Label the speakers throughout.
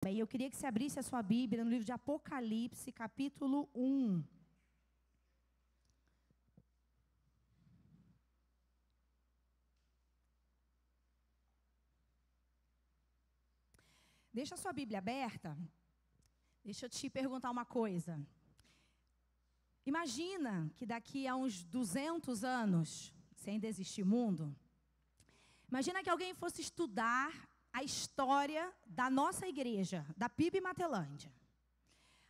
Speaker 1: Bem, eu queria que você abrisse a sua Bíblia no livro de Apocalipse, capítulo 1. Deixa a sua Bíblia aberta. Deixa eu te perguntar uma coisa. Imagina que daqui a uns 200 anos, se ainda existir mundo, imagina que alguém fosse estudar a história da nossa igreja, da PIB Matelândia.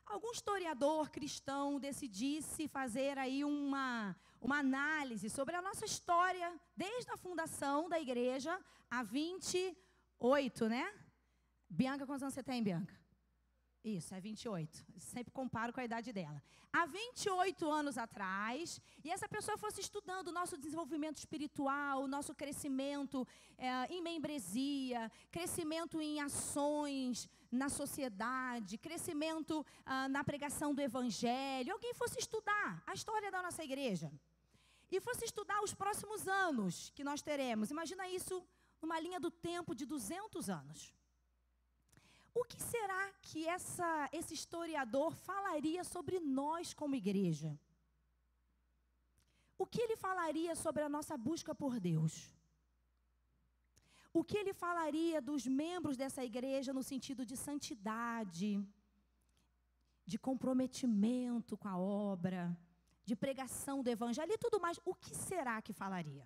Speaker 1: Algum historiador cristão decidisse fazer aí uma análise sobre a nossa história, desde a fundação da igreja a 28, né? Bianca, quantos anos você tem, Bianca? Isso, é 28. Sempre comparo com a idade dela. Há 28 anos atrás, e essa pessoa fosse estudando o nosso desenvolvimento espiritual, o nosso crescimento em membresia, crescimento em ações na sociedade, crescimento na pregação do evangelho. Alguém fosse estudar a história da nossa igreja e fosse estudar os próximos anos que nós teremos. Imagina isso numa linha do tempo de 200 anos. O que será que esse historiador falaria sobre nós como igreja? O que ele falaria sobre a nossa busca por Deus? O que ele falaria dos membros dessa igreja no sentido de santidade, de comprometimento com a obra, de pregação do evangelho e tudo mais? O que será que falaria?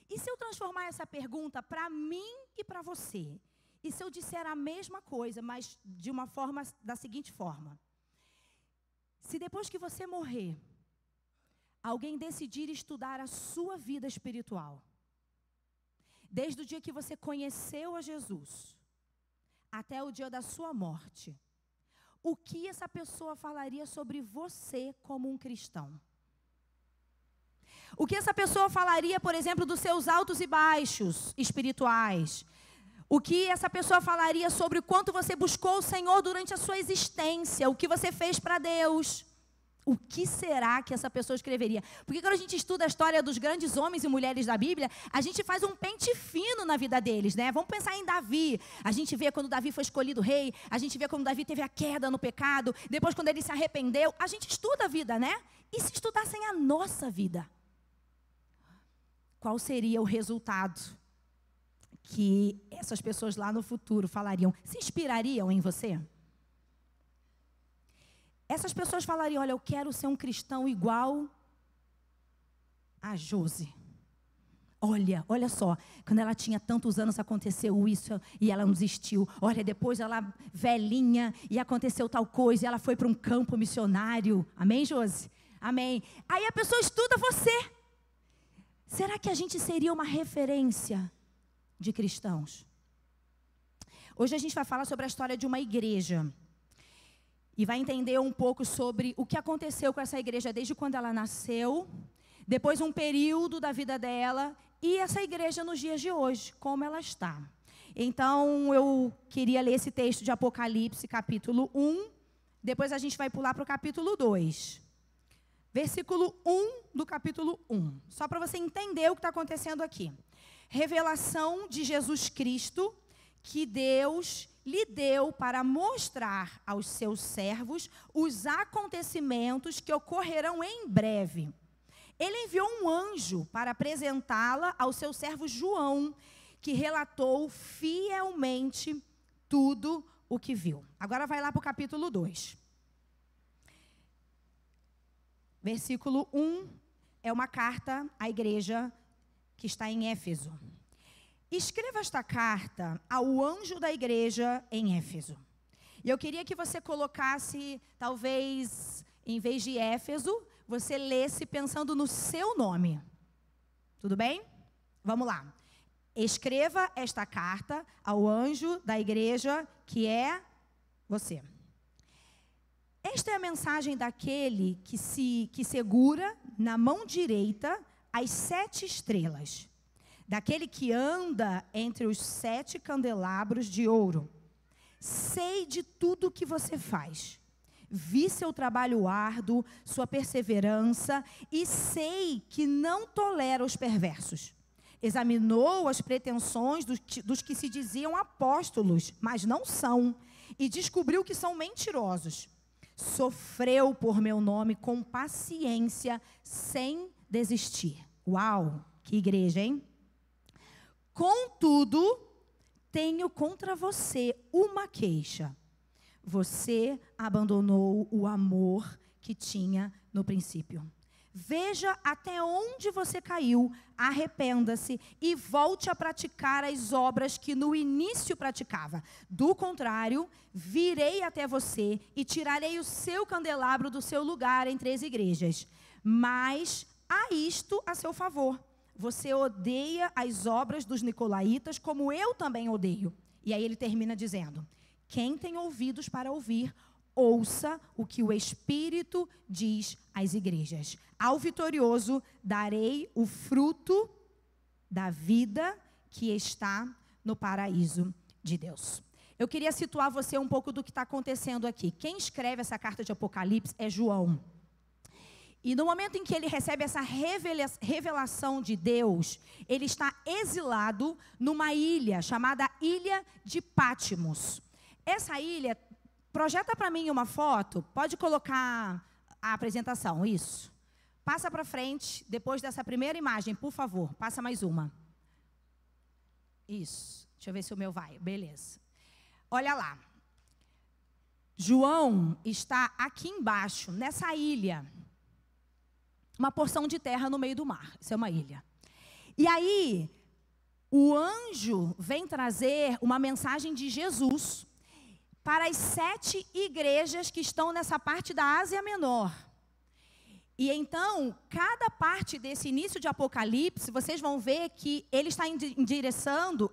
Speaker 1: E se eu transformar essa pergunta para mim e para você? E se eu disser a mesma coisa, mas de uma forma, da seguinte forma: se depois que você morrer, alguém decidir estudar a sua vida espiritual, desde o dia que você conheceu a Jesus, até o dia da sua morte, o que essa pessoa falaria sobre você como um cristão? O que essa pessoa falaria, por exemplo, dos seus altos e baixos espirituais? O que essa pessoa falaria sobre o quanto você buscou o Senhor durante a sua existência, o que você fez para Deus? O que será que essa pessoa escreveria? Porque quando a gente estuda a história dos grandes homens e mulheres da Bíblia, a gente faz um pente fino na vida deles, né? Vamos pensar em Davi. A gente vê quando Davi foi escolhido rei, a gente vê quando Davi teve a queda no pecado, depois quando ele se arrependeu. A gente estuda a vida, né? E se estudassem a nossa vida? Qual seria o resultado que essas pessoas lá no futuro falariam? Se inspirariam em você? Essas pessoas falariam: olha, eu quero ser um cristão igual a Josi. Olha só, quando ela tinha tantos anos aconteceu isso e ela não desistiu. Olha, depois ela velhinha e aconteceu tal coisa e ela foi para um campo missionário. Amém, Josi? Amém. Aí a pessoa estuda você. Será que a gente seria uma referência de cristãos? Hoje a gente vai falar sobre a história de uma igreja e vai entender um pouco sobre o que aconteceu com essa igreja desde quando ela nasceu, depois um período da vida dela e essa igreja nos dias de hoje, como ela está. Então eu queria ler esse texto de Apocalipse, capítulo 1, depois a gente vai pular para o capítulo 2. Versículo 1 do capítulo 1. Só para você entender o que está acontecendo aqui. Revelação de Jesus Cristo que Deus lhe deu para mostrar aos seus servos os acontecimentos que ocorrerão em breve. Ele enviou um anjo para apresentá-la ao seu servo João, que relatou fielmente tudo o que viu. Agora vai lá para o capítulo 2. Versículo 1 é uma carta à igreja que está em Éfeso. Escreva esta carta ao anjo da igreja em Éfeso. E eu queria que você colocasse, talvez, em vez de Éfeso, você lesse pensando no seu nome. Tudo bem? Vamos lá. Escreva esta carta ao anjo da igreja que é você. Esta é a mensagem daquele que segura na mão direita as 7 estrelas, daquele que anda entre os 7 candelabros de ouro. Sei de tudo o que você faz. Vi seu trabalho árduo, sua perseverança, e sei que não tolera os perversos. Examinou as pretensões dos que se diziam apóstolos, mas não são, e descobriu que são mentirosos. Sofreu por meu nome com paciência, sem desistir. Uau, que igreja, hein? Contudo, tenho contra você uma queixa. Você abandonou o amor que tinha no princípio. Veja até onde você caiu, arrependa-se e volte a praticar as obras que no início praticava. Do contrário, virei até você e tirarei o seu candelabro do seu lugar entre as igrejas. Mas há isto a seu favor. Você odeia as obras dos nicolaítas, como eu também odeio. E aí ele termina dizendo: quem tem ouvidos para ouvir, ouça o que o Espírito diz às igrejas. Ao vitorioso darei o fruto da vida que está no paraíso de Deus. Eu queria situar você um pouco do que está acontecendo aqui. Quem escreve essa carta de Apocalipse é João. E no momento em que ele recebe essa revelação de Deus, ele está exilado numa ilha chamada Ilha de Patmos. Essa ilha, projeta para mim uma foto, pode colocar a apresentação, isso. Passa para frente, depois dessa primeira imagem, por favor, passa mais uma. Isso, deixa eu ver se o meu vai, beleza. Olha lá, João está aqui embaixo, nessa ilha, uma porção de terra no meio do mar, isso é uma ilha. E aí, o anjo vem trazer uma mensagem de Jesus para as 7 igrejas que estão nessa parte da Ásia Menor. E então, cada parte desse início de Apocalipse, vocês vão ver que ele está endereçando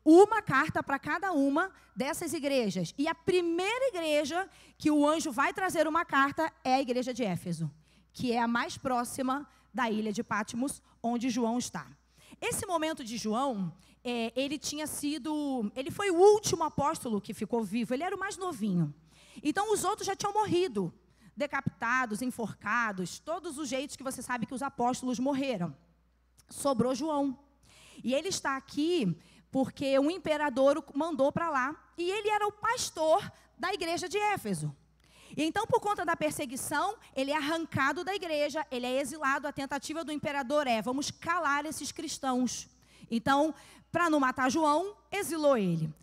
Speaker 1: uma carta para cada uma dessas igrejas. E a primeira igreja que o anjo vai trazer uma carta é a igreja de Éfeso, que é a mais próxima da ilha de Patmos, onde João está. Esse momento de João, ele foi o último apóstolo que ficou vivo, ele era o mais novinho. Então os outros já tinham morrido, decapitados, enforcados, todos os jeitos que você sabe que os apóstolos morreram. Sobrou João. E ele está aqui porque um imperador o mandou para lá, e ele era o pastor da igreja de Éfeso. E então, por conta da perseguição, ele é arrancado da igreja, ele é exilado. A tentativa do imperador vamos calar esses cristãos. Então, para não matar João, exilou ele.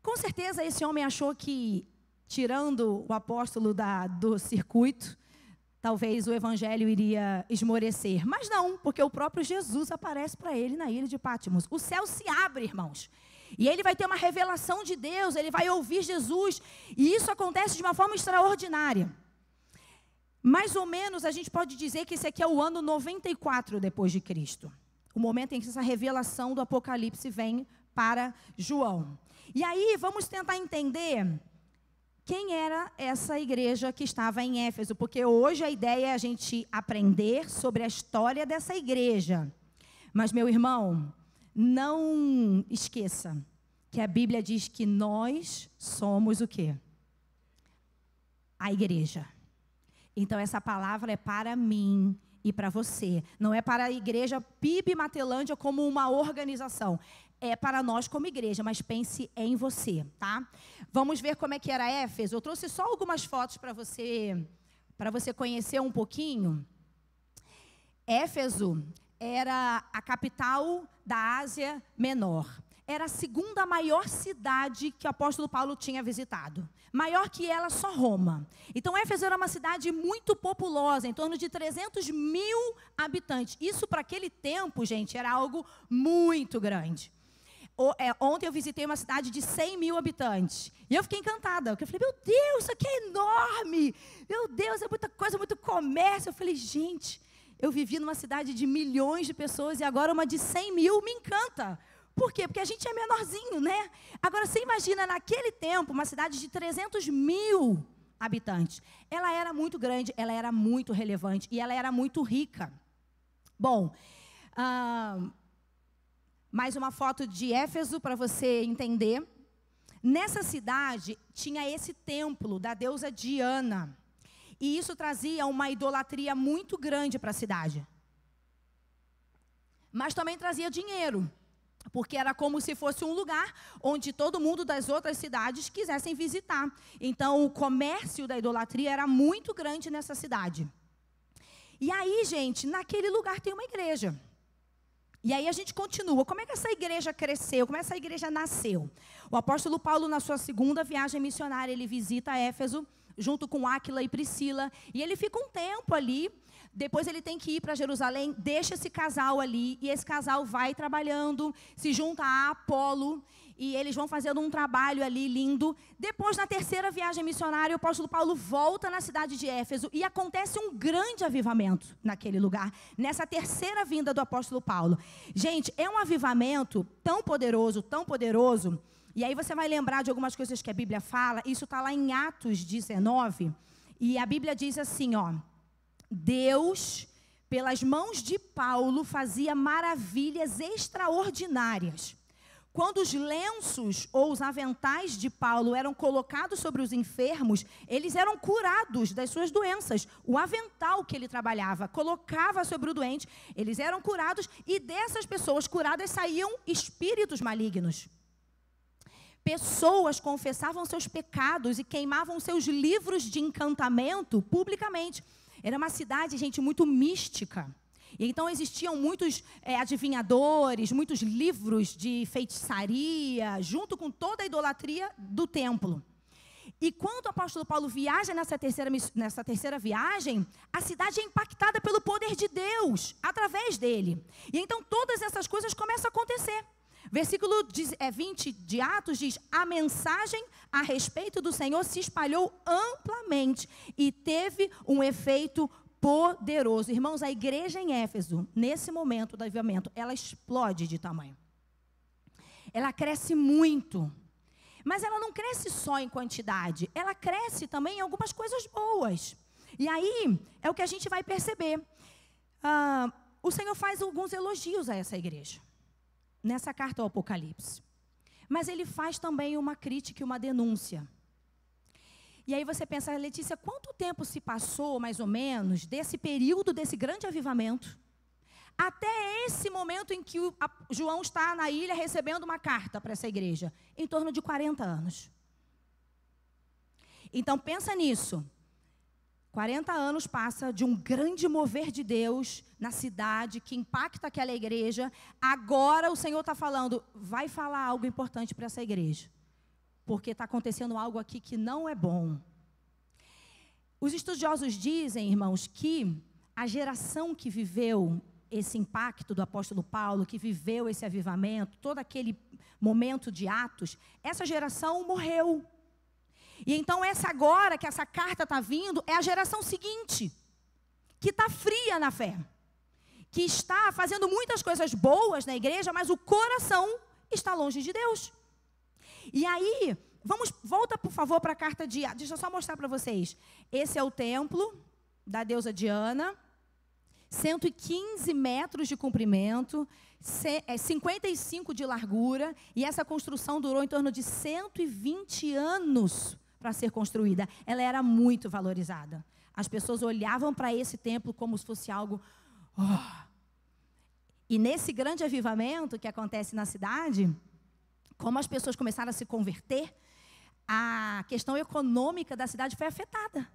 Speaker 1: Com certeza, esse homem achou que, tirando o apóstolo do circuito, talvez o evangelho iria esmorecer. Mas não, porque o próprio Jesus aparece para ele na ilha de Patmos. O céu se abre, irmãos. E ele vai ter uma revelação de Deus, ele vai ouvir Jesus. E isso acontece de uma forma extraordinária. Mais ou menos, a gente pode dizer que esse aqui é o ano 94 depois de Cristo. O momento em que essa revelação do Apocalipse vem para João. E aí, vamos tentar entender quem era essa igreja que estava em Éfeso. Porque hoje a ideia é a gente aprender sobre a história dessa igreja. Mas, meu irmão, não esqueça que a Bíblia diz que nós somos o quê? A igreja. Então, essa palavra é para mim e para você. Não é para a igreja PIB Matelândia como uma organização. É para nós como igreja, mas pense em você, tá? Vamos ver como é que era Éfeso. Eu trouxe só algumas fotos para você conhecer um pouquinho. Éfeso era a capital da Ásia Menor. Era a segunda maior cidade que o apóstolo Paulo tinha visitado. Maior que ela, só Roma. Então, Éfeso era uma cidade muito populosa, em torno de 300 mil habitantes. Isso, para aquele tempo, gente, era algo muito grande. Ontem eu visitei uma cidade de 100 mil habitantes. E eu fiquei encantada. Eu falei, meu Deus, isso aqui é enorme. Meu Deus, é muita coisa, muito comércio. Eu falei, gente, eu vivi numa cidade de milhões de pessoas e agora uma de 100 mil me encanta. Por quê? Porque a gente é menorzinho, né? Agora, você imagina, naquele tempo, uma cidade de 300 mil habitantes. Ela era muito grande, ela era muito relevante e ela era muito rica. Bom, mais uma foto de Éfeso para você entender. Nessa cidade, tinha esse templo da deusa Diana. E isso trazia uma idolatria muito grande para a cidade. mas também trazia dinheiro, porque era como se fosse um lugar onde todo mundo das outras cidades quisessem visitar. Então, o comércio da idolatria era muito grande nessa cidade. E aí, gente, naquele lugar tem uma igreja. E aí a gente continua. Como é que essa igreja cresceu? Como é que essa igreja nasceu? O apóstolo Paulo, na sua segunda viagem missionária, ele visita Éfeso, junto com Áquila e Priscila. E ele fica um tempo ali. Depois ele tem que ir para Jerusalém, deixa esse casal ali, e esse casal vai trabalhando, se junta a Apolo, e eles vão fazendo um trabalho ali lindo. Depois, na terceira viagem missionária, o apóstolo Paulo volta na cidade de Éfeso, e acontece um grande avivamento naquele lugar, nessa terceira vinda do apóstolo Paulo. Gente, é um avivamento tão poderoso, e aí você vai lembrar de algumas coisas que a Bíblia fala, isso está lá em Atos 19, e a Bíblia diz assim, ó: Deus, pelas mãos de Paulo, fazia maravilhas extraordinárias. Quando os lenços ou os aventais de Paulo eram colocados sobre os enfermos, eles eram curados das suas doenças. O avental que ele trabalhava, colocava sobre o doente, eles eram curados, e dessas pessoas curadas saíam espíritos malignos. Pessoas confessavam seus pecados e queimavam seus livros de encantamento publicamente. Era uma cidade, gente, muito mística. E então existiam muitos adivinhadores, muitos livros de feitiçaria, junto com toda a idolatria do templo. E quando o apóstolo Paulo viaja nessa terceira viagem, a cidade é impactada pelo poder de Deus, através dele. E então todas essas coisas começam a acontecer. Versículo 20 de Atos diz: a mensagem a respeito do Senhor se espalhou amplamente e teve um efeito poderoso. Irmãos, a igreja em Éfeso, nesse momento do avivamento, ela explode de tamanho. Ela cresce muito. Mas ela não cresce só em quantidade, ela cresce também em algumas coisas boas. E aí, é o que a gente vai perceber. O Senhor faz alguns elogios a essa igreja, nessa carta ao Apocalipse. Mas ele faz também uma crítica e uma denúncia. E aí você pensa, Letícia, quanto tempo se passou, mais ou menos, desse período, desse grande avivamento, até esse momento em que João está na ilha recebendo uma carta para essa igreja? Em torno de 40 anos. Então pensa nisso. 40 anos passa de um grande mover de Deus na cidade, que impacta aquela igreja. Agora o Senhor está falando, vai falar algo importante para essa igreja. Porque está acontecendo algo aqui que não é bom. Os estudiosos dizem, irmãos, que a geração que viveu esse impacto do apóstolo Paulo, que viveu esse avivamento, todo aquele momento de Atos, essa geração morreu. E então essa agora, que essa carta está vindo, é a geração seguinte, que está fria na fé, que está fazendo muitas coisas boas na igreja, mas o coração está longe de Deus. E aí, volta por favor para a carta de Atos, deixa eu só mostrar para vocês. Esse é o templo da deusa Diana, 115 metros de comprimento, 55 de largura, e essa construção durou em torno de 120 anos para ser construída. Ela era muito valorizada. As pessoas olhavam para esse templo como se fosse algo... E nesse grande avivamento que acontece na cidade, como as pessoas começaram a se converter, a questão econômica da cidade foi afetada.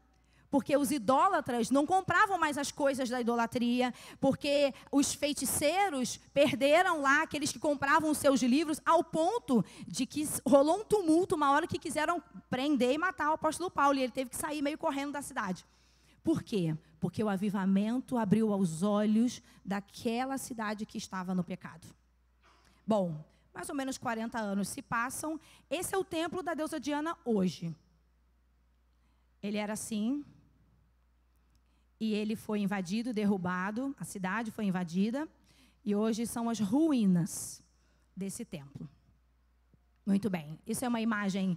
Speaker 1: Porque os idólatras não compravam mais as coisas da idolatria, porque os feiticeiros perderam lá aqueles que compravam os seus livros, ao ponto de que rolou um tumulto uma hora que quiseram prender e matar o apóstolo Paulo, e ele teve que sair meio correndo da cidade. Por quê? Porque o avivamento abriu os olhos daquela cidade que estava no pecado. Bom, mais ou menos 40 anos se passam, esse é o templo da deusa Diana hoje. Ele era assim... E ele foi invadido, derrubado, a cidade foi invadida, e hoje são as ruínas desse templo. Muito bem, isso é uma imagem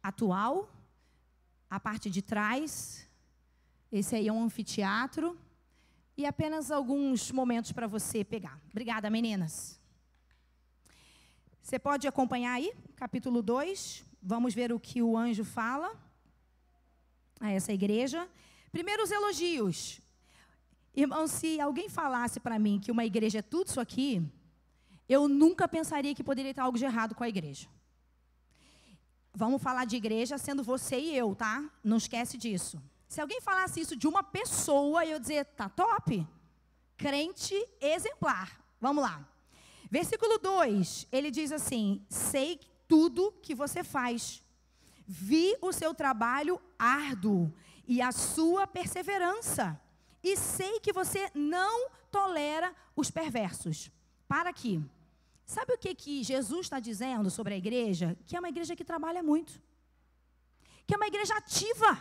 Speaker 1: atual, a parte de trás, esse aí é um anfiteatro, e apenas alguns momentos para você pegar. Obrigada, meninas. Você pode acompanhar aí, capítulo 2, vamos ver o que o anjo fala a essa igreja. Primeiro, os elogios. Irmão, se alguém falasse para mim que uma igreja é tudo isso aqui, eu nunca pensaria que poderia ter algo de errado com a igreja. Vamos falar de igreja sendo você e eu, tá? Não esquece disso. Se alguém falasse isso de uma pessoa, eu ia dizer, tá top. Crente exemplar. Vamos lá. Versículo 2, ele diz assim: sei tudo que você faz. Vi o seu trabalho árduo e a sua perseverança. E sei que você não tolera os perversos. Para aqui. Sabe o que Jesus está dizendo sobre a igreja? Que é uma igreja que trabalha muito. Que é uma igreja ativa.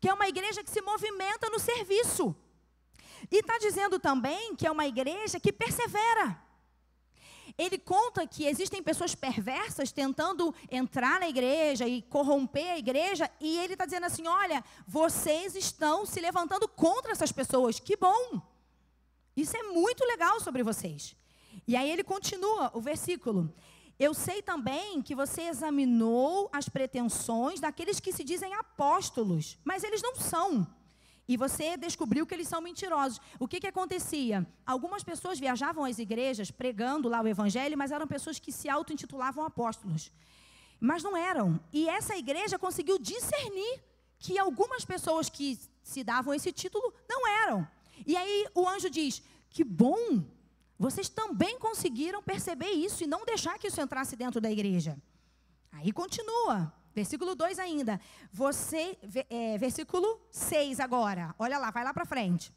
Speaker 1: Que é uma igreja que se movimenta no serviço. E está dizendo também que é uma igreja que persevera. Ele conta que existem pessoas perversas tentando entrar na igreja e corromper a igreja. E ele está dizendo assim, olha, vocês estão se levantando contra essas pessoas. Que bom! Isso é muito legal sobre vocês. E aí ele continua o versículo. Eu sei também que você examinou as pretensões daqueles que se dizem apóstolos, mas eles não são. E você descobriu que eles são mentirosos. O que acontecia? Algumas pessoas viajavam às igrejas pregando lá o evangelho, mas eram pessoas que se auto-intitulavam apóstolos. Mas não eram. E essa igreja conseguiu discernir que algumas pessoas que se davam esse título não eram. E aí o anjo diz, que bom, vocês também conseguiram perceber isso e não deixar que isso entrasse dentro da igreja. Aí continua. Versículo 2 ainda. Versículo 6 agora. Olha lá, vai lá para frente.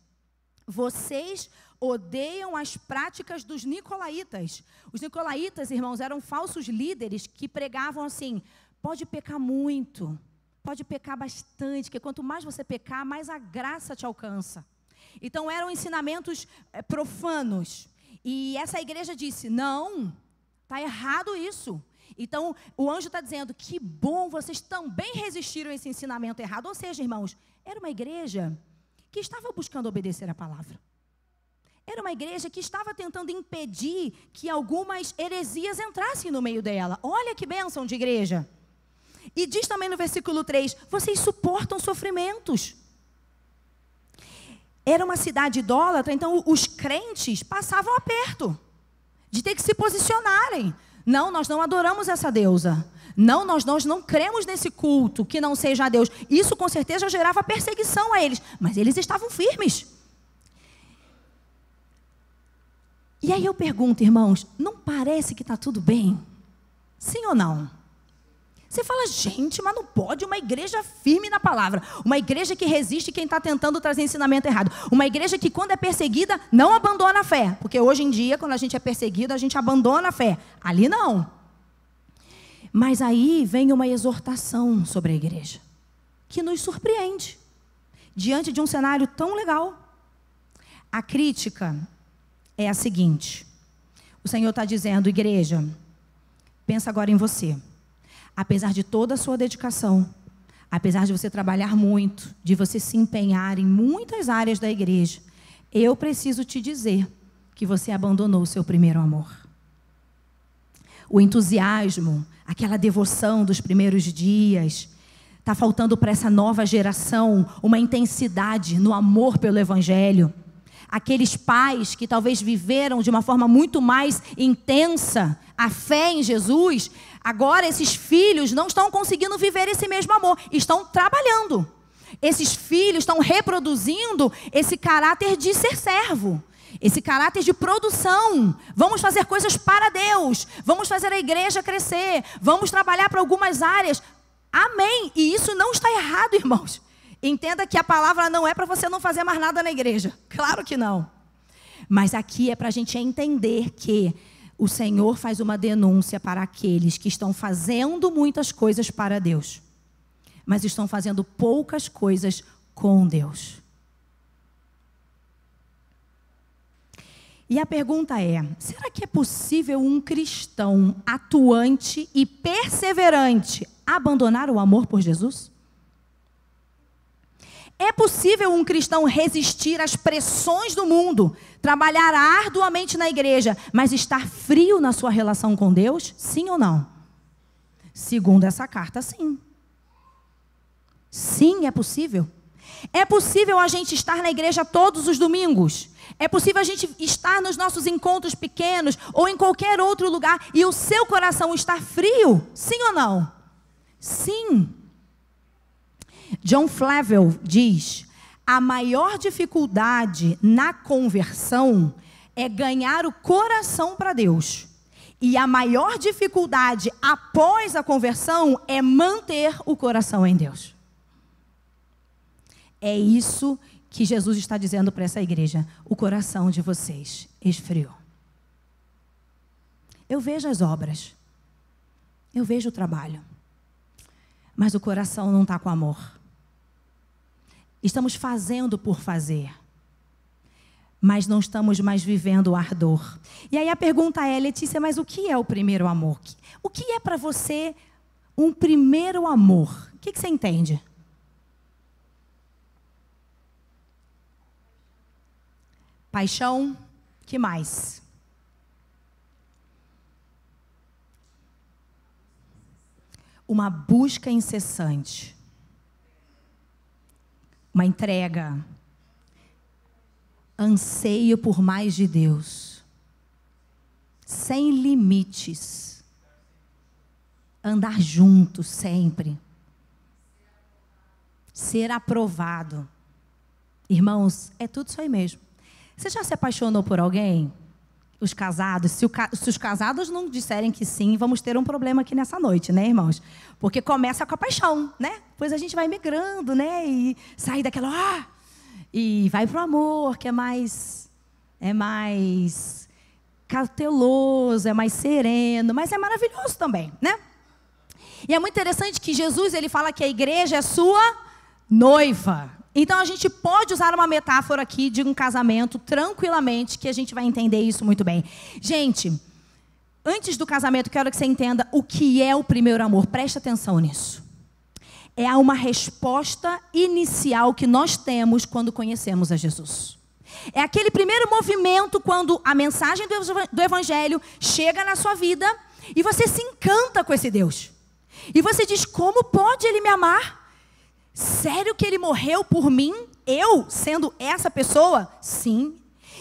Speaker 1: Vocês odeiam as práticas dos nicolaítas. Os nicolaítas, irmãos, eram falsos líderes que pregavam assim, pode pecar muito, pode pecar bastante, porque quanto mais você pecar, mais a graça te alcança. Então eram ensinamentos profanos. E essa igreja disse, não, está errado isso. Então, o anjo está dizendo, que bom, vocês também resistiram a esse ensinamento errado. Ou seja, irmãos, era uma igreja que estava buscando obedecer a palavra. Era uma igreja que estava tentando impedir que algumas heresias entrassem no meio dela. Olha que bênção de igreja. E diz também no versículo 3, vocês suportam sofrimentos. Era uma cidade idólatra, então os crentes passavam aperto de ter que se posicionarem. Não, nós não adoramos essa deusa. Não, nós não cremos nesse culto que não seja a Deus. Isso com certeza gerava perseguição a eles, mas eles estavam firmes. E aí eu pergunto, irmãos, não parece que está tudo bem? Sim ou não? Você fala, gente, mas não pode uma igreja firme na palavra. Uma igreja que resiste quem está tentando trazer ensinamento errado. Uma igreja que quando é perseguida, não abandona a fé. Porque hoje em dia, quando a gente é perseguido, a gente abandona a fé. Ali não. Mas aí vem uma exortação sobre a igreja. Que nos surpreende. Diante de um cenário tão legal. A crítica é a seguinte. O Senhor está dizendo, igreja, pensa agora em você. Apesar de toda a sua dedicação, apesar de você trabalhar muito, de você se empenhar em muitas áreas da igreja, eu preciso te dizer que você abandonou o seu primeiro amor. O entusiasmo, aquela devoção dos primeiros dias, está faltando para essa nova geração uma intensidade no amor pelo evangelho. Aqueles pais que talvez viveram de uma forma muito mais intensa a fé em Jesus, agora esses filhos não estão conseguindo viver esse mesmo amor, estão trabalhando. Esses filhos estão reproduzindo esse caráter de ser servo, esse caráter de produção. Vamos fazer coisas para Deus, vamos fazer a igreja crescer, vamos trabalhar para algumas áreas. Amém. E isso não está errado, irmãos. Entenda que a palavra não é para você não fazer mais nada na igreja. Claro que não. Mas aqui é para a gente entender que o Senhor faz uma denúncia para aqueles que estão fazendo muitas coisas para Deus, mas estão fazendo poucas coisas com Deus. E a pergunta é, será que é possível um cristão atuante e perseverante abandonar o amor por Jesus? É possível um cristão resistir às pressões do mundo, trabalhar arduamente na igreja, mas estar frio na sua relação com Deus? Sim ou não? Segundo essa carta, sim. Sim, é possível. É possível a gente estar na igreja todos os domingos. É possível a gente estar nos nossos encontros pequenos ou em qualquer outro lugar e o seu coração estar frio? Sim ou não? Sim. John Flavel diz: a maior dificuldade na conversão é ganhar o coração para Deus. E a maior dificuldade após a conversão é manter o coração em Deus. É isso que Jesus está dizendo para essa igreja. O coração de vocês esfriou. Eu vejo as obras. Eu vejo o trabalho. Mas o coração não está com amor. Estamos fazendo por fazer. Mas não estamos mais vivendo o ardor. E aí a pergunta é, Letícia, mas o que é o primeiro amor? O que é para você um primeiro amor? O que você entende? Paixão, que mais? Uma busca incessante. Uma entrega. Anseio por mais de Deus. Sem limites. Andar junto sempre. Ser aprovado. Irmãos, é tudo isso aí mesmo. Você já se apaixonou por alguém? Os casados, se os casados não disserem que sim, vamos ter um problema aqui nessa noite, né, irmãos? Porque começa com a paixão, né? Depois a gente vai migrando, né? E sai daquela... e vai pro amor, que é mais cauteloso, é mais sereno, mas é maravilhoso também, né? E é muito interessante que Jesus, ele fala que a igreja é sua noiva. Então, a gente pode usar uma metáfora aqui de um casamento tranquilamente, que a gente vai entender isso muito bem. Gente, antes do casamento, quero que você entenda o que é o primeiro amor. Preste atenção nisso. É uma resposta inicial que nós temos quando conhecemos a Jesus. É aquele primeiro movimento quando a mensagem do Evangelho chega na sua vida e você se encanta com esse Deus. E você diz, como pode Ele me amar? Sério que Ele morreu por mim? Eu, sendo essa pessoa? Sim.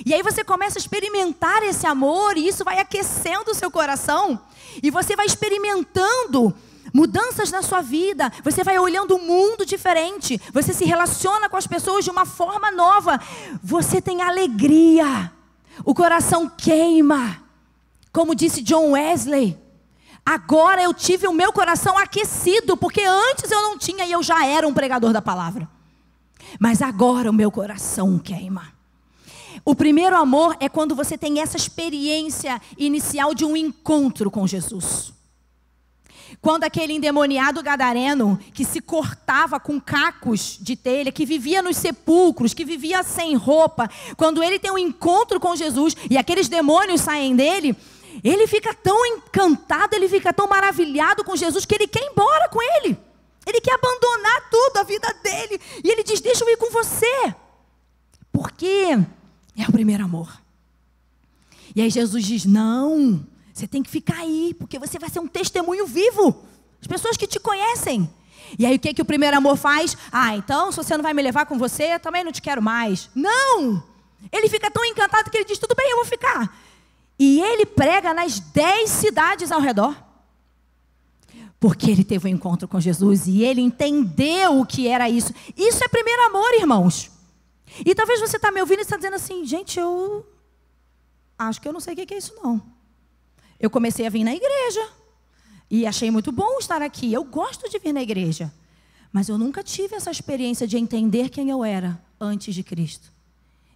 Speaker 1: E aí você começa a experimentar esse amor e isso vai aquecendo o seu coração. E você vai experimentando mudanças na sua vida. Você vai olhando um mundo diferente. Você se relaciona com as pessoas de uma forma nova. Você tem alegria. O coração queima. Como disse John Wesley. Agora eu tive o meu coração aquecido, porque antes eu não tinha e eu já era um pregador da palavra. Mas agora o meu coração queima. O primeiro amor é quando você tem essa experiência inicial de um encontro com Jesus. Quando aquele endemoniado gadareno, que se cortava com cacos de telha, que vivia nos sepulcros, que vivia sem roupa, quando ele tem um encontro com Jesus e aqueles demônios saem dele... ele fica tão encantado, ele fica tão maravilhado com Jesus que ele quer ir embora com ele. Ele quer abandonar tudo, a vida dele. E ele diz, deixa eu ir com você. Porque é o primeiro amor. E aí Jesus diz, não, você tem que ficar aí, porque você vai ser um testemunho vivo. As pessoas que te conhecem. E aí o que o primeiro amor faz? Então se você não vai me levar com você, eu também não te quero mais. Não! Ele fica tão encantado que ele diz, tudo bem, eu vou ficar. E ele prega nas 10 cidades ao redor. Porque ele teve um encontro com Jesus e ele entendeu o que era isso. Isso é primeiro amor, irmãos. E talvez você está me ouvindo e está dizendo assim, gente, eu acho que eu não sei o que é isso não. Eu comecei a vir na igreja e achei muito bom estar aqui. Eu gosto de vir na igreja. Mas eu nunca tive essa experiência de entender quem eu era antes de Cristo.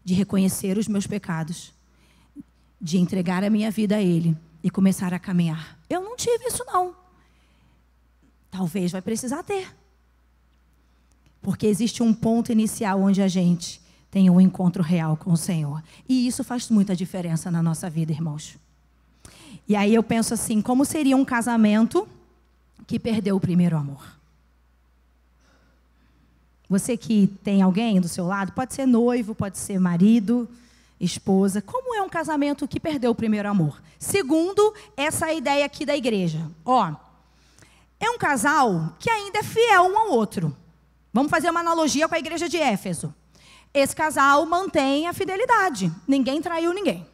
Speaker 1: De reconhecer os meus pecados. De entregar a minha vida a Ele e começar a caminhar. Eu não tive isso não. Talvez vai precisar ter. Porque existe um ponto inicial onde a gente tem um encontro real com o Senhor. E isso faz muita diferença na nossa vida, irmãos. E aí eu penso assim, como seria um casamento que perdeu o primeiro amor? Você que tem alguém do seu lado, pode ser noivo, pode ser marido, esposa. Como é um casamento que perdeu o primeiro amor? Segundo, essa ideia aqui da igreja. É um casal que ainda é fiel um ao outro. Vamos fazer uma analogia com a igreja de Éfeso. Esse casal mantém a fidelidade. Ninguém traiu ninguém.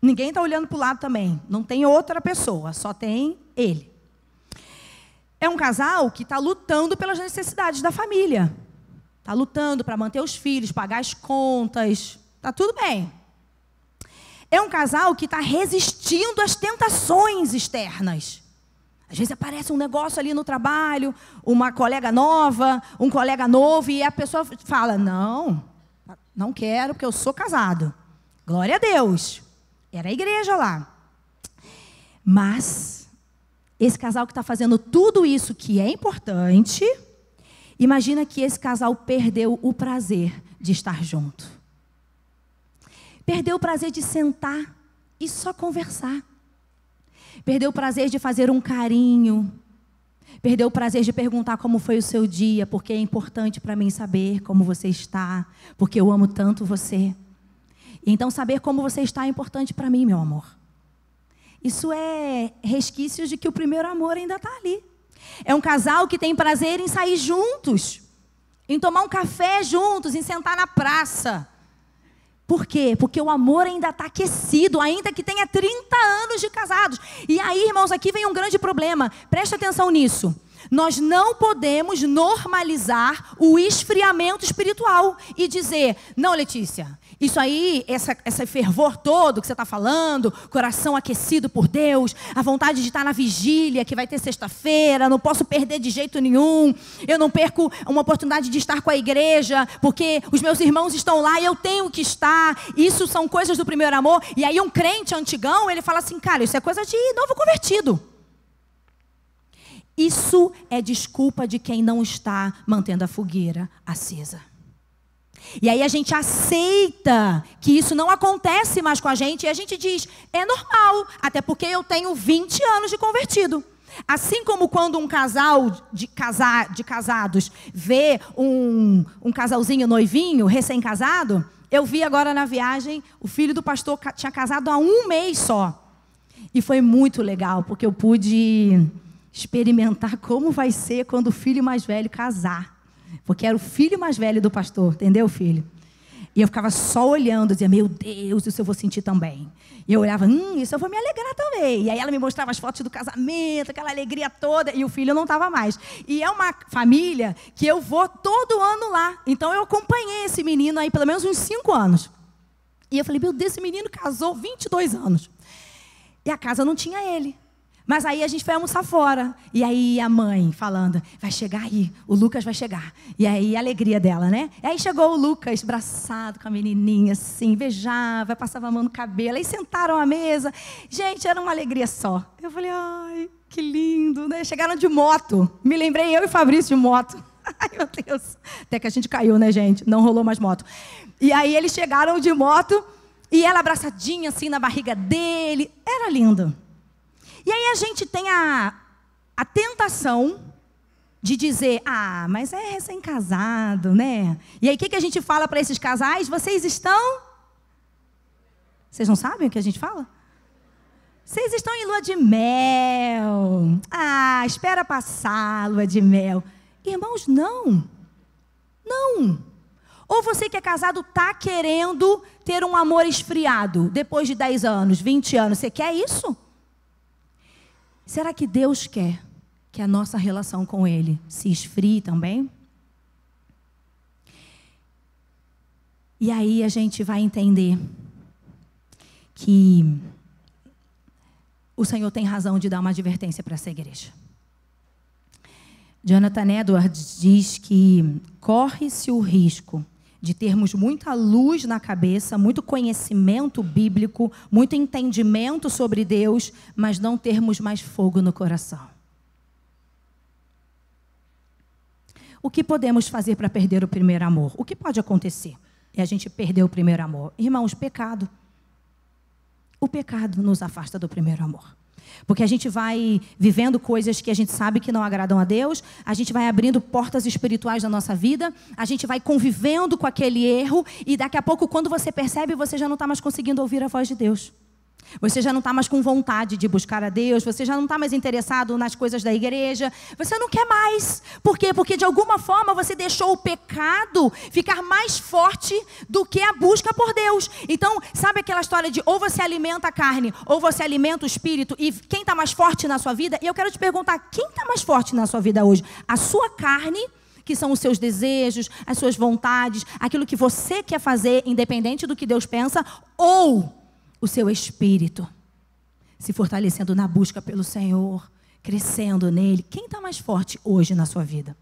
Speaker 1: Ninguém está olhando para o lado também. Não tem outra pessoa, só tem ele. É um casal que está lutando pelas necessidades da família. Está lutando para manter os filhos, pagar as contas. Está tudo bem. É um casal que está resistindo às tentações externas. Às vezes aparece um negócio ali no trabalho, uma colega nova, um colega novo, e a pessoa fala, não quero, porque eu sou casado. Glória a Deus. Era a igreja lá. Mas, esse casal que está fazendo tudo isso que é importante, imagina que esse casal perdeu o prazer de estar junto. Perdeu o prazer de sentar e só conversar. Perdeu o prazer de fazer um carinho. Perdeu o prazer de perguntar como foi o seu dia, porque é importante para mim saber como você está, porque eu amo tanto você. Então, saber como você está é importante para mim, meu amor. Isso é resquícios de que o primeiro amor ainda está ali. É um casal que tem prazer em sair juntos, em tomar um café juntos, em sentar na praça. Por quê? Porque o amor ainda está aquecido, ainda que tenha 30 anos de casados. E aí, irmãos, aqui vem um grande problema. Preste atenção nisso. Nós não podemos normalizar o esfriamento espiritual e dizer, não, Letícia, isso aí, esse fervor todo que você está falando, coração aquecido por Deus, a vontade de estar na vigília, que vai ter sexta-feira, não posso perder de jeito nenhum, eu não perco uma oportunidade de estar com a igreja, porque os meus irmãos estão lá e eu tenho que estar, isso são coisas do primeiro amor. E aí um crente antigão, ele fala assim, cara, isso é coisa de novo convertido. Isso é desculpa de quem não está mantendo a fogueira acesa. E aí a gente aceita que isso não acontece mais com a gente e a gente diz, é normal, até porque eu tenho 20 anos de convertido. Assim como quando um casal de casados vê um casalzinho noivinho, recém-casado, eu vi agora na viagem, o filho do pastor tinha casado há 1 mês só. E foi muito legal, porque eu pude experimentar como vai ser quando o filho mais velho casar. Porque era o filho mais velho do pastor, entendeu, filho? E eu ficava só olhando, dizia, meu Deus, isso eu vou sentir também. E eu olhava, isso eu vou me alegrar também. E aí ela me mostrava as fotos do casamento, aquela alegria toda, e o filho não estava mais. E é uma família que eu vou todo ano lá. Então eu acompanhei esse menino aí pelo menos uns 5 anos. E eu falei, meu Deus, esse menino casou 22 anos. E a casa não tinha ele. Mas aí a gente foi almoçar fora. E aí a mãe falando, vai chegar aí, o Lucas vai chegar. E aí a alegria dela, né? E aí chegou o Lucas, braçado com a menininha, assim, beijava, passava a mão no cabelo. Aí sentaram à mesa. Gente, era uma alegria só. Eu falei, ai, que lindo, né? Chegaram de moto. Me lembrei eu e Fabrício de moto. Ai, meu Deus. Até que a gente caiu, né, gente? Não rolou mais moto. E aí eles chegaram de moto e ela abraçadinha, assim, na barriga dele. Era lindo. E aí a gente tem a tentação de dizer, mas é recém-casado, né? E aí o que a gente fala para esses casais? Vocês estão... Vocês não sabem o que a gente fala? Vocês estão em lua de mel. Espera passar a lua de mel. Irmãos, não. Não. Ou você que é casado está querendo ter um amor esfriado depois de 10 anos, 20 anos. Você quer isso? Será que Deus quer que a nossa relação com Ele se esfrie também? E aí a gente vai entender que o Senhor tem razão de dar uma advertência para essa igreja. Jonathan Edwards diz que corre-se o risco de termos muita luz na cabeça, muito conhecimento bíblico, muito entendimento sobre Deus, mas não termos mais fogo no coração. O que podemos fazer para perder o primeiro amor? O que pode acontecer? É a gente perder o primeiro amor. Irmãos, pecado. O pecado nos afasta do primeiro amor. Porque a gente vai vivendo coisas que a gente sabe que não agradam a Deus, a gente vai abrindo portas espirituais na nossa vida, a gente vai convivendo com aquele erro e daqui a pouco, quando você percebe, você já não está mais conseguindo ouvir a voz de Deus. Você já não está mais com vontade de buscar a Deus. Você já não está mais interessado nas coisas da igreja. Você não quer mais. Por quê? Porque de alguma forma você deixou o pecado ficar mais forte do que a busca por Deus. Então, sabe aquela história de ou você alimenta a carne ou você alimenta o espírito? E quem está mais forte na sua vida? E eu quero te perguntar, quem está mais forte na sua vida hoje? A sua carne, que são os seus desejos, as suas vontades, aquilo que você quer fazer, independente do que Deus pensa, ou o seu espírito, se fortalecendo na busca pelo Senhor, crescendo nele. Quem está mais forte hoje na sua vida?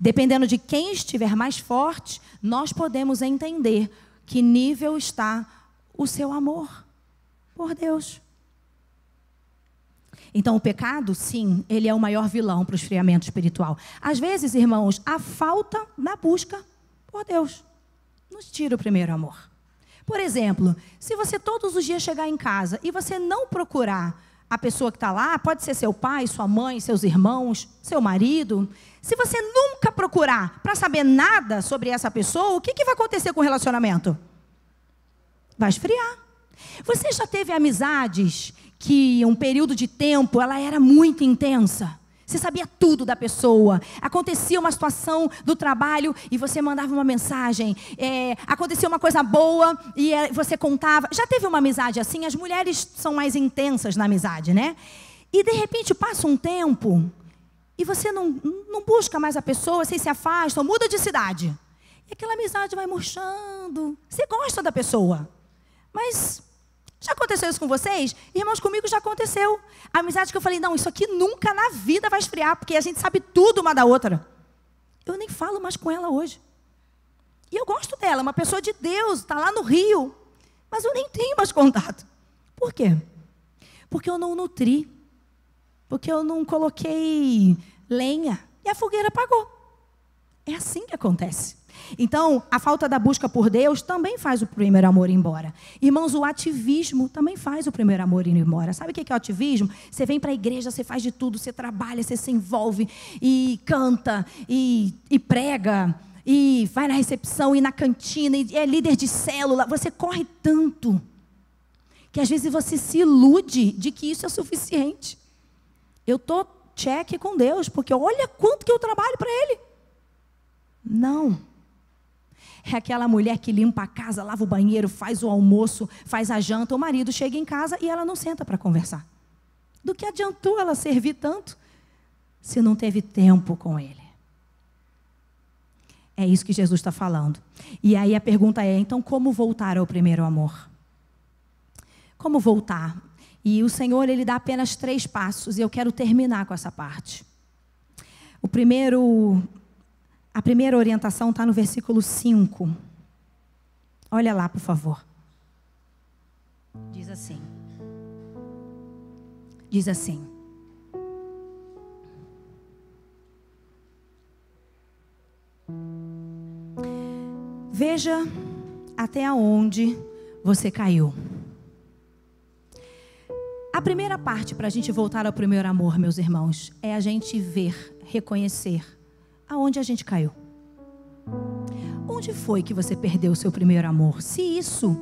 Speaker 1: Dependendo de quem estiver mais forte, nós podemos entender que nível está o seu amor por Deus. Então, o pecado, sim, ele é o maior vilão para o esfriamento espiritual. Às vezes, irmãos, a falta na busca por Deus nos tira o primeiro amor. Por exemplo, se você todos os dias chegar em casa e você não procurar a pessoa que está lá, pode ser seu pai, sua mãe, seus irmãos, seu marido. Se você nunca procurar para saber nada sobre essa pessoa, o que vai acontecer com o relacionamento? Vai esfriar. Você já teve amizades que um período de tempo ela era muito intensa? Você sabia tudo da pessoa. Acontecia uma situação do trabalho e você mandava uma mensagem. Acontecia uma coisa boa e você contava. Já teve uma amizade assim? As mulheres são mais intensas na amizade, né? E de repente passa um tempo e você não busca mais a pessoa, vocês se afastam, muda de cidade. E aquela amizade vai murchando. Você gosta da pessoa, mas... Já aconteceu isso com vocês? Irmãos, comigo já aconteceu. A amizade que eu falei, não, isso aqui nunca na vida vai esfriar, porque a gente sabe tudo uma da outra. Eu nem falo mais com ela hoje. E eu gosto dela, uma pessoa de Deus, está lá no Rio. Mas eu nem tenho mais contato. Por quê? Porque eu não nutri. Porque eu não coloquei lenha. E a fogueira apagou. É assim que acontece. Então, a falta da busca por Deus também faz o primeiro amor ir embora. Irmãos, o ativismo também faz o primeiro amor ir embora. Sabe o que é o ativismo? Você vem para a igreja, você faz de tudo, você trabalha, você se envolve e canta e prega e vai na recepção e na cantina e é líder de célula. Você corre tanto que às vezes você se ilude de que isso é suficiente. Eu estou check com Deus, porque olha quanto que eu trabalho para Ele. Não. É aquela mulher que limpa a casa, lava o banheiro, faz o almoço, faz a janta. O marido chega em casa e ela não senta para conversar. Do que adiantou ela servir tanto se não teve tempo com ele? É isso que Jesus está falando. E aí a pergunta é, então como voltar ao primeiro amor? Como voltar? E o Senhor, Ele dá apenas 3 passos e eu quero terminar com essa parte. A primeira orientação está no versículo 5. Olha lá, por favor. Diz assim. Diz assim. Veja até onde você caiu. A primeira parte para a gente voltar ao primeiro amor, meus irmãos, é a gente ver, reconhecer aonde a gente caiu. Onde foi que você perdeu o seu primeiro amor? Se isso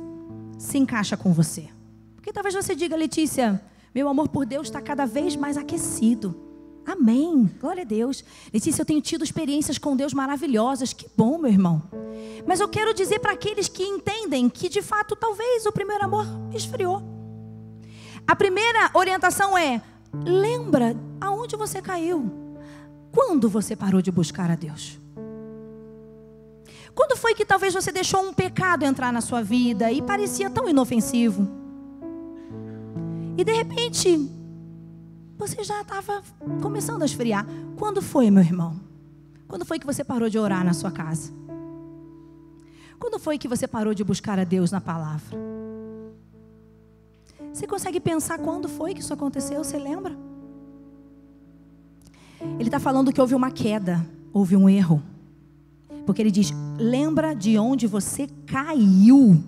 Speaker 1: se encaixa com você. Porque talvez você diga, Letícia, meu amor por Deus está cada vez mais aquecido. Amém, glória a Deus. Letícia, eu tenho tido experiências com Deus maravilhosas. Que bom, meu irmão. Mas eu quero dizer para aqueles que entendem que de fato talvez o primeiro amor esfriou. A primeira orientação é, lembra aonde você caiu. Quando você parou de buscar a Deus? Quando foi que talvez você deixou um pecado entrar na sua vida e parecia tão inofensivo? E de repente, você já estava começando a esfriar. Quando foi, meu irmão? Quando foi que você parou de orar na sua casa? Quando foi que você parou de buscar a Deus na palavra? Você consegue pensar quando foi que isso aconteceu? Você lembra? Ele está falando que houve uma queda, houve um erro. Porque ele diz, lembra de onde você caiu.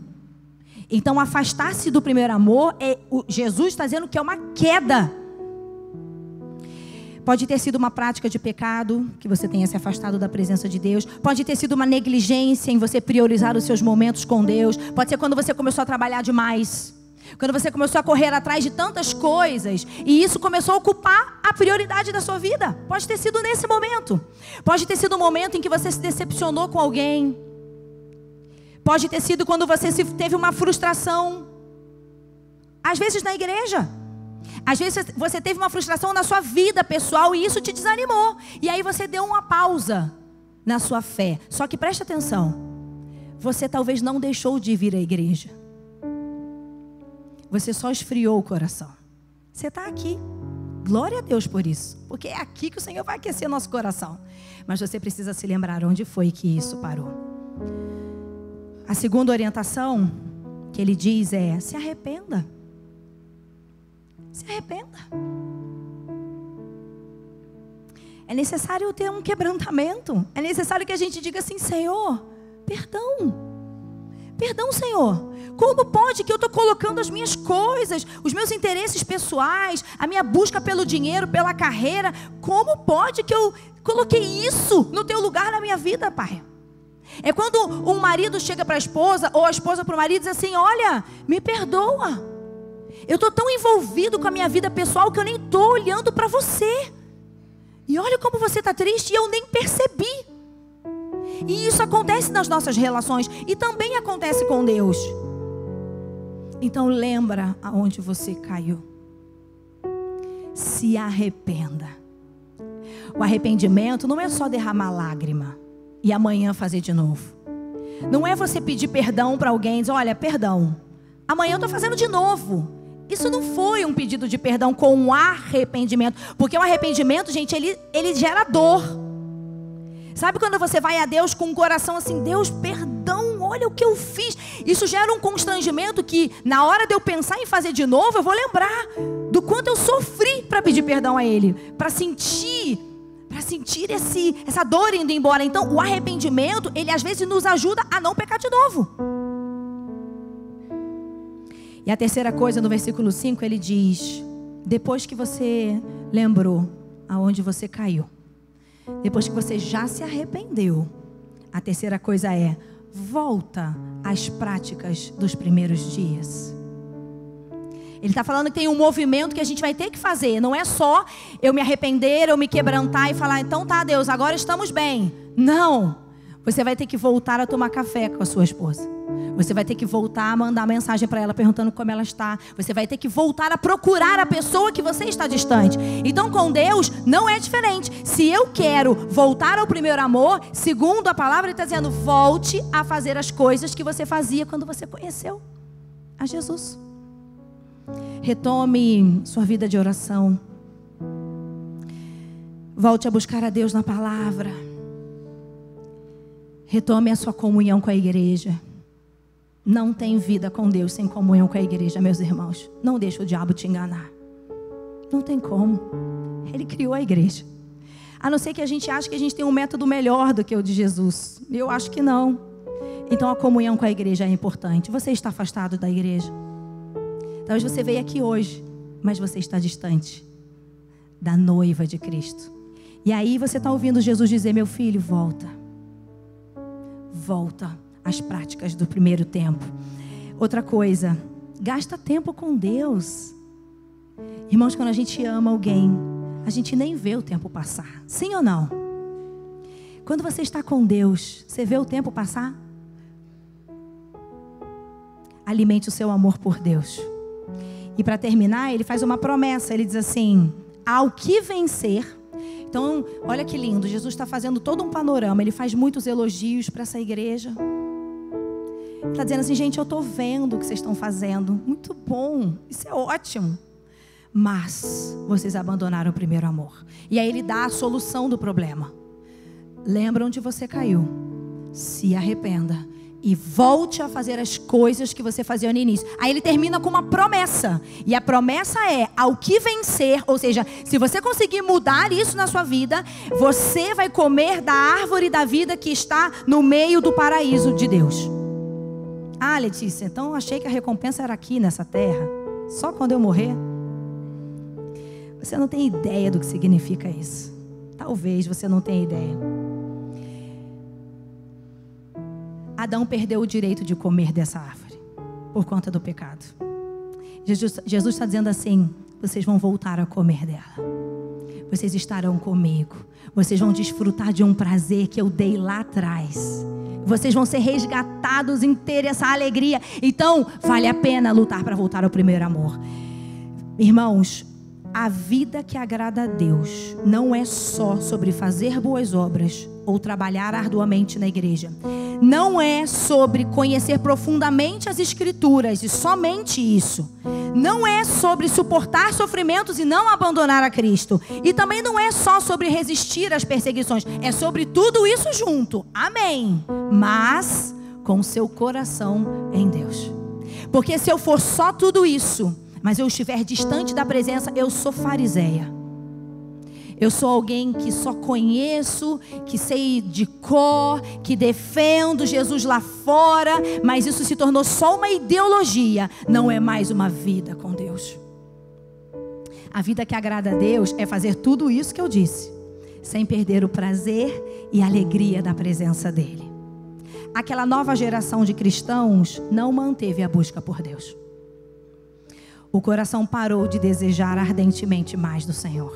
Speaker 1: Então afastar-se do primeiro amor, Jesus está dizendo que é uma queda. Pode ter sido uma prática de pecado, que você tenha se afastado da presença de Deus. Pode ter sido uma negligência em você priorizar os seus momentos com Deus. Pode ser quando você começou a trabalhar demais. Quando você começou a correr atrás de tantas coisas e isso começou a ocupar a prioridade da sua vida. Pode ter sido nesse momento. Pode ter sido um momento em que você se decepcionou com alguém. Pode ter sido quando você teve uma frustração. Às vezes na igreja. Às vezes você teve uma frustração na sua vida pessoal e isso te desanimou. E aí você deu uma pausa na sua fé. Só que preste atenção. Você talvez não deixou de vir à igreja. Você só esfriou o coração. Você está aqui. Glória a Deus por isso. Porque é aqui que o Senhor vai aquecer nosso coração. Mas você precisa se lembrar onde foi que isso parou. A segunda orientação que ele diz é: se arrependa. Se arrependa. É necessário ter um quebrantamento. É necessário que a gente diga assim: Senhor, perdão. Perdão, Senhor. Como pode que eu estou colocando as minhas coisas, os meus interesses pessoais, a minha busca pelo dinheiro, pela carreira, como pode que eu coloquei isso no teu lugar na minha vida, Pai? É quando um marido chega para a esposa, ou a esposa para o marido e diz assim: olha, me perdoa. Eu estou tão envolvido com a minha vida pessoal que eu nem estou olhando para você. E olha como você está triste e eu nem percebi. E isso acontece nas nossas relações e também acontece com Deus. Então lembra aonde você caiu. Se arrependa. O arrependimento não é só derramar lágrima e amanhã fazer de novo. Não é você pedir perdão para alguém e dizer: olha, perdão, amanhã eu estou fazendo de novo. Isso não foi um pedido de perdão com um arrependimento. Porque o arrependimento, gente, ele gera dor. Sabe quando você vai a Deus com um coração assim: Deus, perdão, olha o que eu fiz. Isso gera um constrangimento que na hora de eu pensar em fazer de novo, eu vou lembrar do quanto eu sofri para pedir perdão a Ele. Para sentir essa dor indo embora. Então o arrependimento, ele às vezes nos ajuda a não pecar de novo. E a terceira coisa, no versículo 5, ele diz: depois que você lembrou aonde você caiu, depois que você já se arrependeu, a terceira coisa é: volta às práticas dos primeiros dias. Ele está falando que tem um movimento que a gente vai ter que fazer. Não é só eu me arrepender, eu me quebrantar e falar: então tá, Deus, agora estamos bem. Não. Você vai ter que voltar a tomar café com a sua esposa. Você vai ter que voltar a mandar mensagem para ela perguntando como ela está. Você vai ter que voltar a procurar a pessoa que você está distante. Então com Deus não é diferente. Se eu quero voltar ao primeiro amor, segundo a palavra, Ele está dizendo: volte a fazer as coisas que você fazia quando você conheceu a Jesus. Retome sua vida de oração. Volte a buscar a Deus na palavra. Retome a sua comunhão com a igreja. Não tem vida com Deus sem comunhão com a igreja, meus irmãos. Não deixa o diabo te enganar. Não tem como. Ele criou a igreja. A não ser que a gente ache que a gente tem um método melhor do que o de Jesus. Eu acho que não. Então a comunhão com a igreja é importante. Você está afastado da igreja. Talvez você veio aqui hoje, mas você está distante da noiva de Cristo. E aí você está ouvindo Jesus dizer: meu filho, volta. Volta às práticas do primeiro tempo. Outra coisa, gasta tempo com Deus. Irmãos, quando a gente ama alguém, a gente nem vê o tempo passar. Sim ou não? Quando você está com Deus, você vê o tempo passar? Alimente o seu amor por Deus. E para terminar, ele faz uma promessa. Ele diz assim: ao que vencer. Então, olha que lindo, Jesus está fazendo todo um panorama. Ele faz muitos elogios para essa igreja. Ele está dizendo assim: gente, eu estou vendo o que vocês estão fazendo. Muito bom, isso é ótimo. Mas vocês abandonaram o primeiro amor. E aí ele dá a solução do problema. Lembra onde você caiu. Se arrependa. E volte a fazer as coisas que você fazia no início. Aí ele termina com uma promessa. E a promessa é: ao que vencer. Ou seja, se você conseguir mudar isso na sua vida, você vai comer da árvore da vida que está no meio do paraíso de Deus. Ah, Letícia, então eu achei que a recompensa era aqui nessa terra. Só quando eu morrer. Você não tem ideia do que significa isso. Talvez você não tenha ideia. Adão perdeu o direito de comer dessa árvore por conta do pecado. Jesus está dizendo assim: vocês vão voltar a comer dela. Vocês estarão comigo. Vocês vão desfrutar de um prazer que eu dei lá atrás. Vocês vão ser resgatados em ter essa alegria. Então, vale a pena lutar para voltar ao primeiro amor. Irmãos, a vida que agrada a Deus não é só sobre fazer boas obras ou trabalhar arduamente na igreja. Não é sobre conhecer profundamente as Escrituras e somente isso. Não é sobre suportar sofrimentos e não abandonar a Cristo. E também não é só sobre resistir às perseguições. É sobre tudo isso junto. Amém. Mas com seu coração em Deus. Porque se eu for só tudo isso, mas eu estiver distante da presença, eu sou fariseia. Eu sou alguém que só conheço, que sei de cor, que defendo Jesus lá fora, mas isso se tornou só uma ideologia, não é mais uma vida com Deus. A vida que agrada a Deus é fazer tudo isso que eu disse, sem perder o prazer e a alegria da presença dEle. Aquela nova geração de cristãos não manteve a busca por Deus. O coração parou de desejar ardentemente mais do Senhor.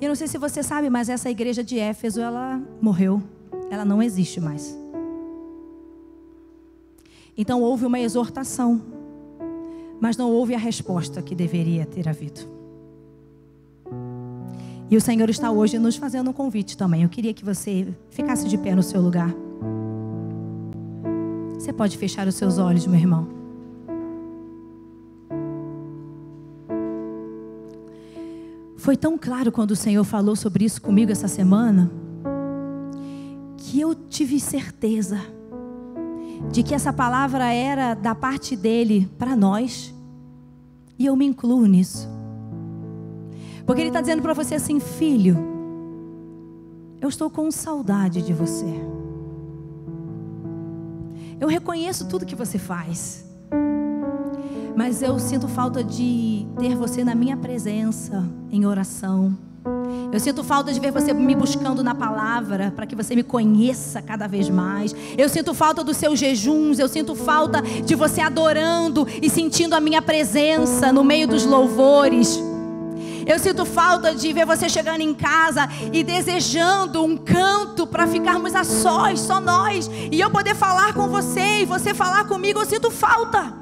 Speaker 1: Eu não sei se você sabe, mas essa igreja de Éfeso, ela morreu. Ela não existe mais. Então houve uma exortação, mas não houve a resposta que deveria ter havido. E o Senhor está hoje nos fazendo um convite também. Eu queria que você ficasse de pé no seu lugar. Você pode fechar os seus olhos, meu irmão. Foi tão claro quando o Senhor falou sobre isso comigo essa semana, que eu tive certeza de que essa palavra era da parte dele para nós, e eu me incluo nisso. Porque ele está dizendo para você assim: filho, eu estou com saudade de você. Eu reconheço tudo que você faz, mas eu sinto falta de ter você na minha presença, em oração. Eu sinto falta de ver você me buscando na palavra, para que você me conheça cada vez mais. Eu sinto falta dos seus jejuns. Eu sinto falta de você adorando e sentindo a minha presença no meio dos louvores. Eu sinto falta de ver você chegando em casa e desejando um canto para ficarmos a sós, só nós, e eu poder falar com você e você falar comigo. Eu sinto falta.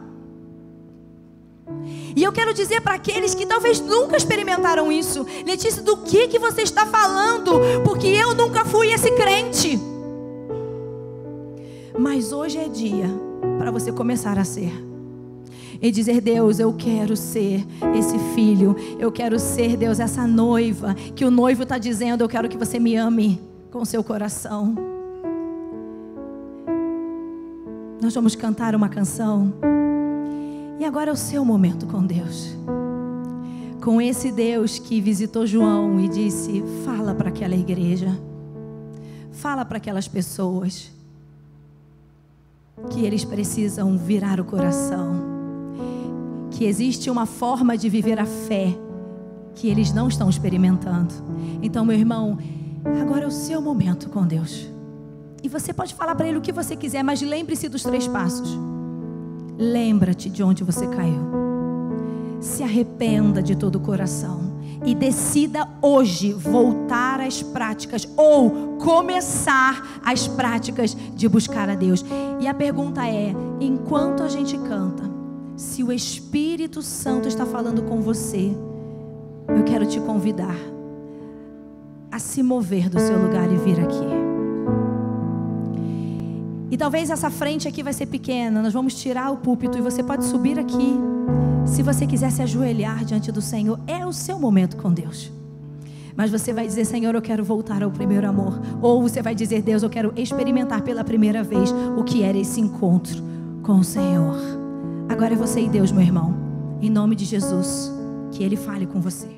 Speaker 1: E eu quero dizer para aqueles que talvez nunca experimentaram isso: Letícia, do que você está falando? Porque eu nunca fui esse crente. Mas hoje é dia para você começar a ser. E dizer: Deus, eu quero ser esse filho. Eu quero ser, Deus, essa noiva que o noivo está dizendo: eu quero que você me ame com seu coração. Nós vamos cantar uma canção. E agora é o seu momento com Deus. Com esse Deus que visitou João e disse: fala para aquela igreja, fala para aquelas pessoas que eles precisam virar o coração, que existe uma forma de viver a fé que eles não estão experimentando. Então, meu irmão, agora é o seu momento com Deus. E você pode falar para Ele o que você quiser, mas lembre-se dos 3 passos. Lembra-te de onde você caiu. Se arrependa de todo o coração e decida hoje voltar às práticas ou começar as práticas de buscar a Deus. E a pergunta é: enquanto a gente canta, se o Espírito Santo está falando com você, eu quero te convidar a se mover do seu lugar e vir aqui. E talvez essa frente aqui vai ser pequena. Nós vamos tirar o púlpito e você pode subir aqui. Se você quiser se ajoelhar diante do Senhor, é o seu momento com Deus. Mas você vai dizer: Senhor, eu quero voltar ao primeiro amor. Ou você vai dizer: Deus, eu quero experimentar pela primeira vez o que era esse encontro com o Senhor. Agora é você e Deus, meu irmão. Em nome de Jesus, que Ele fale com você.